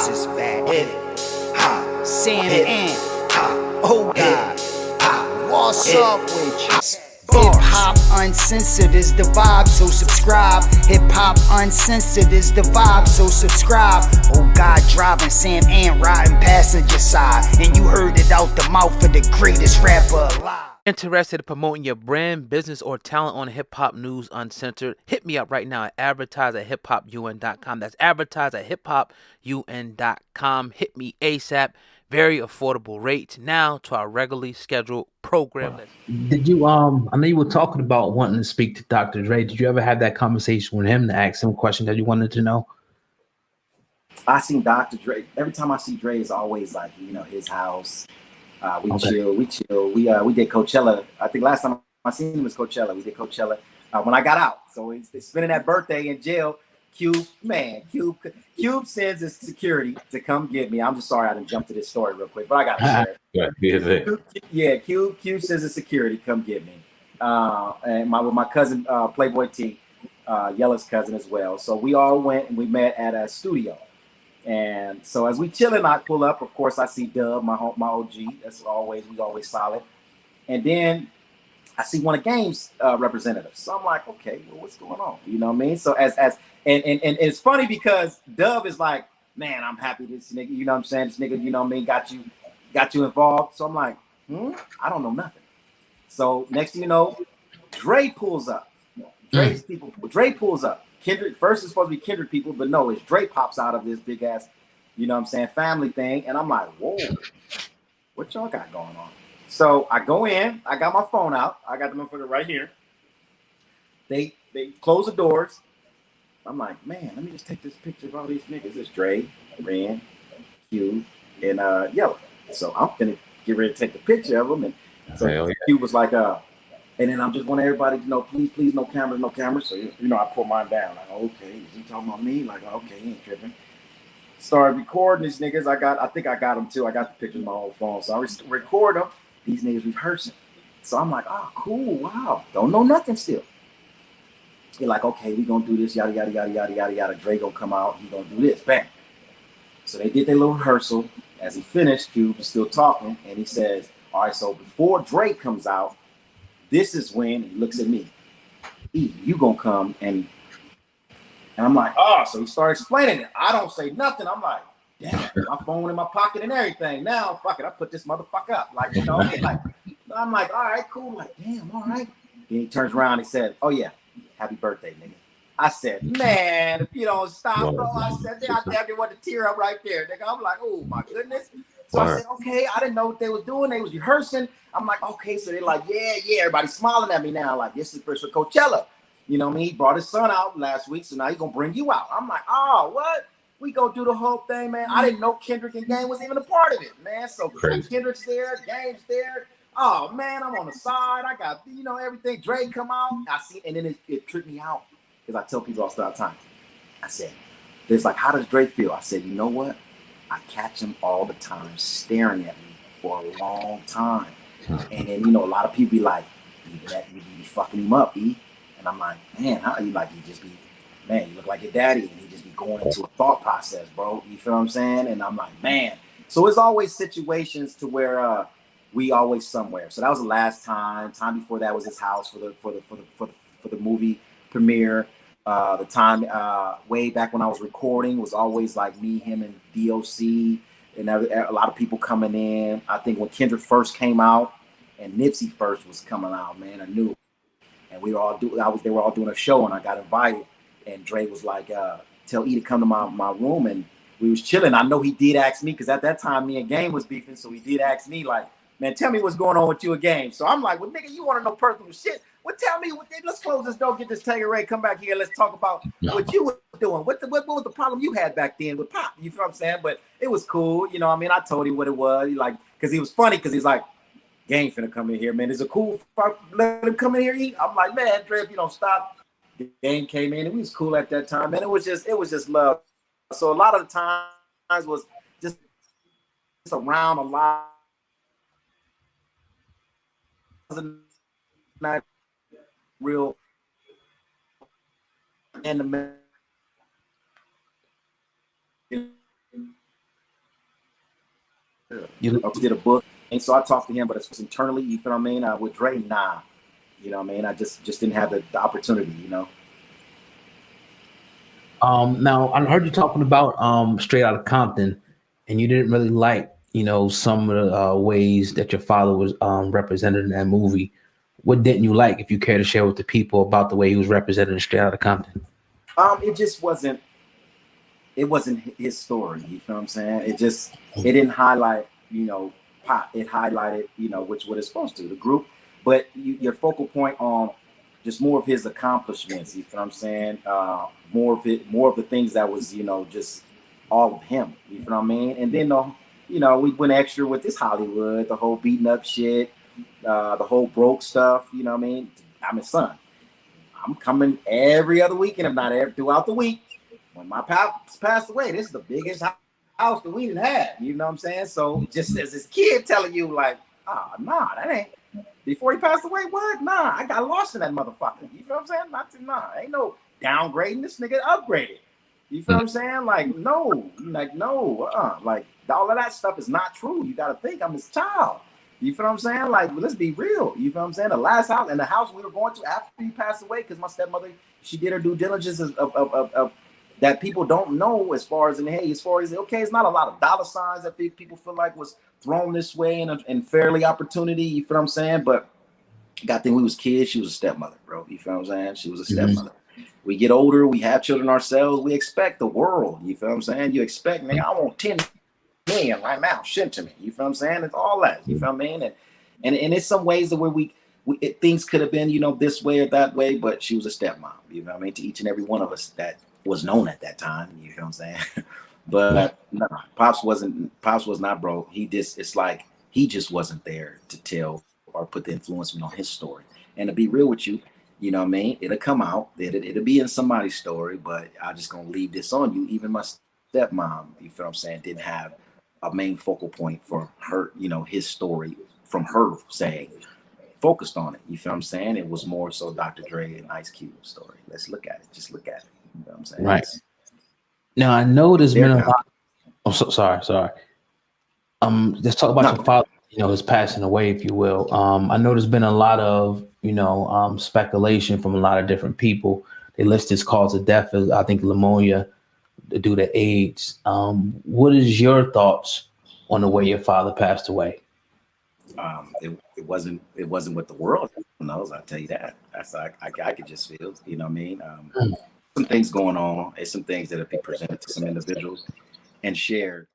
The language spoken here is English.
is back. Sam and oh God, what's up with you? Hip hop uncensored is the vibe, so subscribe. Hip hop uncensored is the vibe, so subscribe. Oh God, driving Sam and riding passenger side, and you heard it out the mouth of the greatest rapper alive. Interested in promoting your brand, business, or talent on Hip Hop News Uncensored? Hit me up right now at advertise@hiphopun.com. That's advertise@hiphopun.com. Hit me ASAP. Very affordable rates. Now to our regularly scheduled program. Did you I know you were talking about wanting to speak to Dr. Dre. Did you ever have that conversation with him to ask him a question that you wanted to know? I seen Dr. Dre. Every time I see Dre, it's always like, his house. We chill. We did Coachella. I think last time I seen him was Coachella. We did Coachella when I got out. So he's spending that birthday in jail. Cube sends his security to come get me. I'm just sorry I didn't jump to this story real quick, but I got to share it. Cube sends his security come get me. And with my cousin Playboy T, Yella's cousin as well. So we all went and we met at a studio. And so as we chilling, I pull up. Of course, I see Dub, my OG. That's we always solid. And then I see one of Game's representatives. So I'm like, okay, well, what's going on? You know what I mean? So and it's funny because Dub is like, man, I'm happy this nigga. You know what I'm saying? This nigga, you know what I mean, got you involved. So I'm like, I don't know nothing. So next thing you know, Dre pulls up. Dre pulls up. Kendrick, first it's supposed to be Kendrick people, but no, it's Dre pops out of this big ass, you know what I'm saying, family thing. And I'm like, whoa, what y'all got going on? So I go in, I got my phone out, I got the motherfucker right here. They close the doors. I'm like, man, let me just take this picture of all these niggas. It's Dre, Ren, Q, and Yella. So I'm gonna get ready to take the picture of them. And so Q was like, and then I'm just wanting everybody to know, please, no cameras. So, I put mine down. Like, okay, is he talking about me? Like, okay, he ain't tripping. Started recording these niggas. I think I got them too. I got the pictures on my old phone. So I record them. These niggas rehearsing. So I'm like, oh, cool, wow. Don't know nothing still. They're like, okay, we gonna do this, yada, yada, yada, yada, yada, yada. Dre gonna come out, he gonna do this, bam. So they did their little rehearsal. As he finished, Cube was still talking, and he says, all right, so before Dre comes out, this is when he looks at me. You gonna come and I'm like, oh, so he started explaining it. I don't say nothing. I'm like, damn, my phone in my pocket and everything. Now, fuck it, I put this motherfucker up. Like, I'm like, all right, cool. I'm like, damn, all right. Then he turns around and he said, oh yeah, happy birthday, nigga. I said, man, if you don't stop, bro, I said, I damn near want to tear up right there, nigga. I'm like, oh my goodness. So I said, okay, I didn't know what they was doing. They was rehearsing. I'm like, okay, so they're like, yeah, everybody's smiling at me now. Like, this is for Coachella. You know what I mean? He brought his son out last week, so now he's gonna bring you out. I'm like, oh, what? We gonna do the whole thing, man. I didn't know Kendrick and Game was even a part of it, man. So Kendrick's there, Game's there. Oh man, I'm on the side. I got, everything. Dre come out. I see, and then it tripped me out because I tell people all the time. I said, there's like, how does Dre feel? I said, you know what? I catch him all the time staring at me for a long time. And then, a lot of people be like, you be fucking him up, E. And I'm like, man, how you like, you look like your daddy. And he just be going into a thought process, bro. You feel what I'm saying? And I'm like, man. So it's always situations to where we always somewhere. So that was the last time. Time before that was his house for the movie premiere. The time way back when I was recording was always like me, him, and DOC, and a lot of people coming in. I think when Kendrick first came out and Nipsey first was coming out, man, I knew. And they were all doing a show, and I got invited. And Dre was like, "Tell E to come to my room," and we was chilling. I know he did ask me because at that time me and Game was beefing, so he did ask me like, "Man, tell me what's going on with you and Game." So I'm like, "Well, nigga, you want to know personal shit? Well, tell me. Let's close this door, get this Tangeray, come back here, let's talk about what you were doing. What was the problem you had back then with Pop? You feel what I'm saying? But it was cool, you know what I mean? I told him what it was, because he was funny, because he's like, Game finna come in here, man. Is it cool if I let him come in here eat? I'm like, man, Dre, if you don't stop. Game came in, and we was cool at that time, man. It was just love. So a lot of the times was just around a lot. Not real intimate, did a book. And so I talked to him, but it's internally, you feel what I mean? With Dre, nah. You know what I mean? I just didn't have the opportunity, you know? Now I heard you talking about Straight Outta Compton, and you didn't really like, some of the ways that your father was represented in that movie. What didn't you like, if you care to share with the people about the way he was represented in Straight Outta Compton? It just wasn't his story, you feel what I'm saying? It didn't highlight, Pop. It highlighted, what it's supposed to, the group, but your focal point on just more of his accomplishments, you feel what I'm saying? More of the things that was, just all of him, you feel what I mean? And then, we went extra with this Hollywood, the whole beating up shit, the whole broke stuff, you know what I mean? I'm his son. I'm coming every other weekend, if not throughout the week. When my pops passed away, this is the biggest house that we didn't have, you know what I'm saying? So just as this kid telling you, like, nah, that ain't. Before he passed away, what? Nah, I got lost in that motherfucker. You feel what I'm saying? Ain't no downgrading. This nigga upgraded. You feel what I'm saying? Like, no. Like, all of that stuff is not true. You got to think I'm his child. You feel what I'm saying? Like, let's be real. You feel what I'm saying? The last house, and the house we were going to after he passed away, because my stepmother, she did her due diligence of that people don't know, as far as okay, it's not a lot of dollar signs that people feel like was thrown this way and fairly opportunity. You feel what I'm saying? But got thing, we was kids. She was a stepmother, bro. You feel what I'm saying? She was a stepmother. We get older, we have children ourselves. We expect the world. You feel what I'm saying? You expect, nigga, I want 10 million right now. Shit to me. You feel what I'm saying? It's all that. You feel what I mean? And it's some ways that where things could have been, this way or that way, but she was a stepmom. You know what I mean? To each and every one of us that was known at that time. You feel what I'm saying? But no, Pops was not, bro. It's like he just wasn't there to tell or put the influence on his story. And to be real with you, you know what I mean? It'll come out. It'll be in somebody's story, but I'm just going to leave this on you. Even my stepmom, you feel what I'm saying, didn't have a main focal point for her, his story from her saying, focused on it. You feel what I'm saying? It was more so Dr. Dre and Ice Cube's story. Let's look at it. Just look at it. You know what I'm saying? Right. Now, I know there's been a lot. I'm so sorry. Let's talk about your father, his passing away, if you will. I know there's been a lot of, speculation from a lot of different people. They list his cause of death as, I think, pneumonia due to AIDS. What is your thoughts on the way your father passed away? It wasn't what the world knows. I'll tell you that. That's I could just feel, you know what I mean? Some things going on. It's some things that have been presented to some individuals and shared.